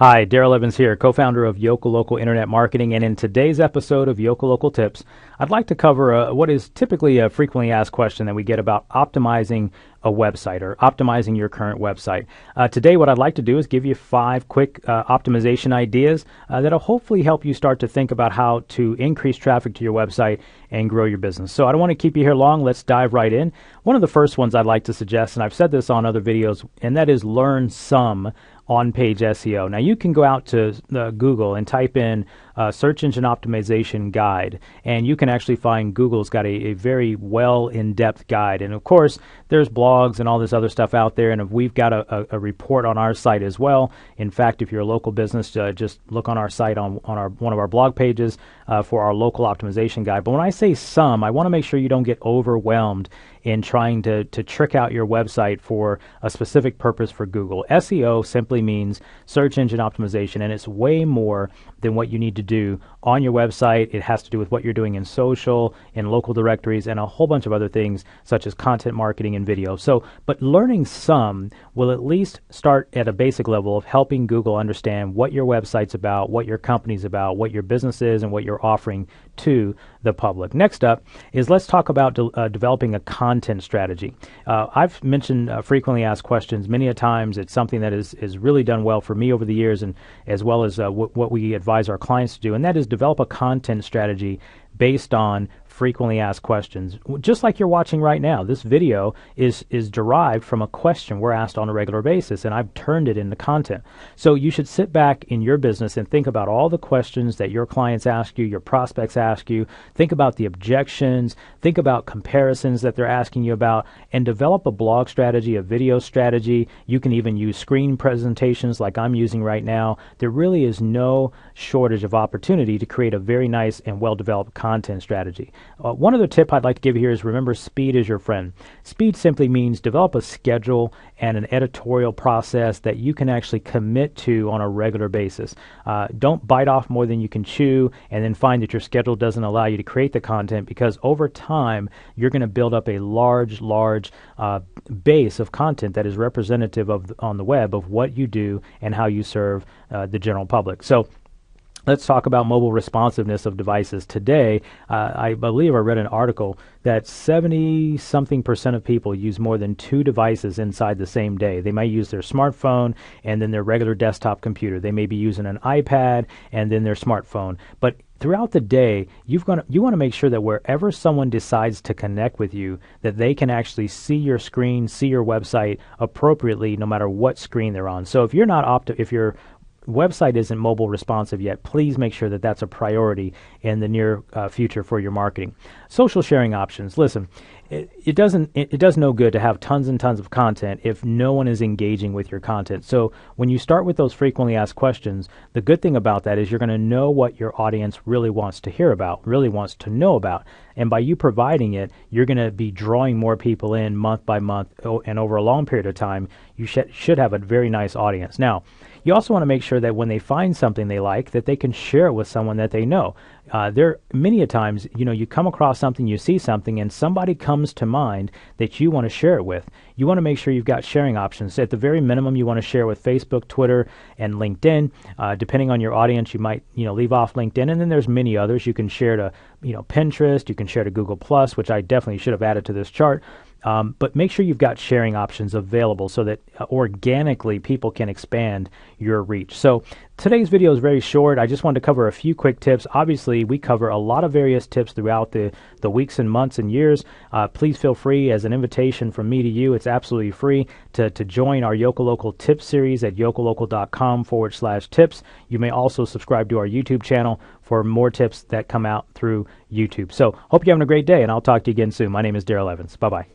Hi, Daryl Evans here, co-founder of Yokel Local Internet Marketing, and in today's episode of Yokel Local Tips, I'd like to cover what is typically a frequently asked question that we get about optimizing a website or optimizing your current website. Today, what I'd like to do is give you 5 quick optimization ideas that'll hopefully help you start to think about how to increase traffic to your website and grow your business. So I don't want to keep you here long. Let's dive right in. One of the first ones I'd like to suggest, and I've said this on other videos, and that is learn some on-page SEO. Now you can go out to Google and type in search engine optimization guide, and you can actually find Google's got a very well in-depth guide. And of course, there's blogs and all this other stuff out there, and we've got a report on our site as well. In fact, if you're a local business, just look on our site on one of our blog pages for our local optimization guide. But when I say some, I want to make sure you don't get overwhelmed in trying to trick out your website for a specific purpose for Google. SEO simply means search engine optimization, and it's way more than what you need to do on your website. It has to do with what you're doing in social, in local directories, and a whole bunch of other things such as content marketing and video. But learning some will at least start at a basic level of helping Google understand what your website's about, what your company's about, what your business is, and what you're offering to the public. Next up is let's talk about developing a content strategy. I've mentioned frequently asked questions many a times. It's something that is really done well for me over the years, and as well as what we advise our clients to do, and that is develop a content strategy based on frequently asked questions. Just like you're watching right now, this video is derived from a question we're asked on a regular basis, and I've turned it into content. So you should sit back in your business and think about all the questions that your clients ask you, your prospects ask you. Think about the objections, think about comparisons that they're asking you about, and develop a blog strategy, a video strategy. You can even use screen presentations like I'm using right now. There really is no shortage of opportunity to create a very nice and well-developed content strategy. One other tip I'd like to give you here is remember speed is your friend. Speed simply means develop a schedule and an editorial process that you can actually commit to on a regular basis. Don't bite off more than you can chew and then find that your schedule doesn't allow you to create the content, because over time you're going to build up a large base of content that is representative of on the web of what you do and how you serve the general public. So let's talk about mobile responsiveness of devices. Today, I believe I read an article that 70-something% of people use more than 2 devices inside the same day. They might use their smartphone and then their regular desktop computer. They may be using an iPad and then their smartphone. But throughout the day, you want to make sure that wherever someone decides to connect with you, that they can actually see your screen, see your website appropriately, no matter what screen they're on. So if you're not if your website isn't mobile responsive yet, please make sure that that's a priority in the near future for your marketing. Social sharing options. Listen, it does no good to have tons and tons of content if no one is engaging with your content. So when you start with those frequently asked questions, the good thing about that is you're going to know what your audience really wants to hear about, really wants to know about. And by you providing it, you're going to be drawing more people in month by month, and over a long period of time, you should have a very nice audience. Now, you also want to make sure that when they find something they like, that they can share it with someone that they know. There many a times, you come across something, you see something, and somebody comes to mind that you want to share it with. You want to make sure you've got sharing options. At the very minimum, you want to share with Facebook, Twitter, and LinkedIn. Depending on your audience, you might leave off LinkedIn, and then there's many others. You can share to Pinterest. You can share to Google Plus, which I definitely should have added to this chart. But make sure you've got sharing options available so that organically people can expand your reach. So today's video is very short. I just wanted to cover a few quick tips. Obviously, we cover a lot of various tips throughout the weeks and months and years. Please feel free, as an invitation from me to you, it's absolutely free to join our Yokel Local Tips series at yokellocal.com/tips. You may also subscribe to our YouTube channel for more tips that come out through YouTube. So hope you're having a great day, and I'll talk to you again soon. My name is Daryl Evans. Bye-bye.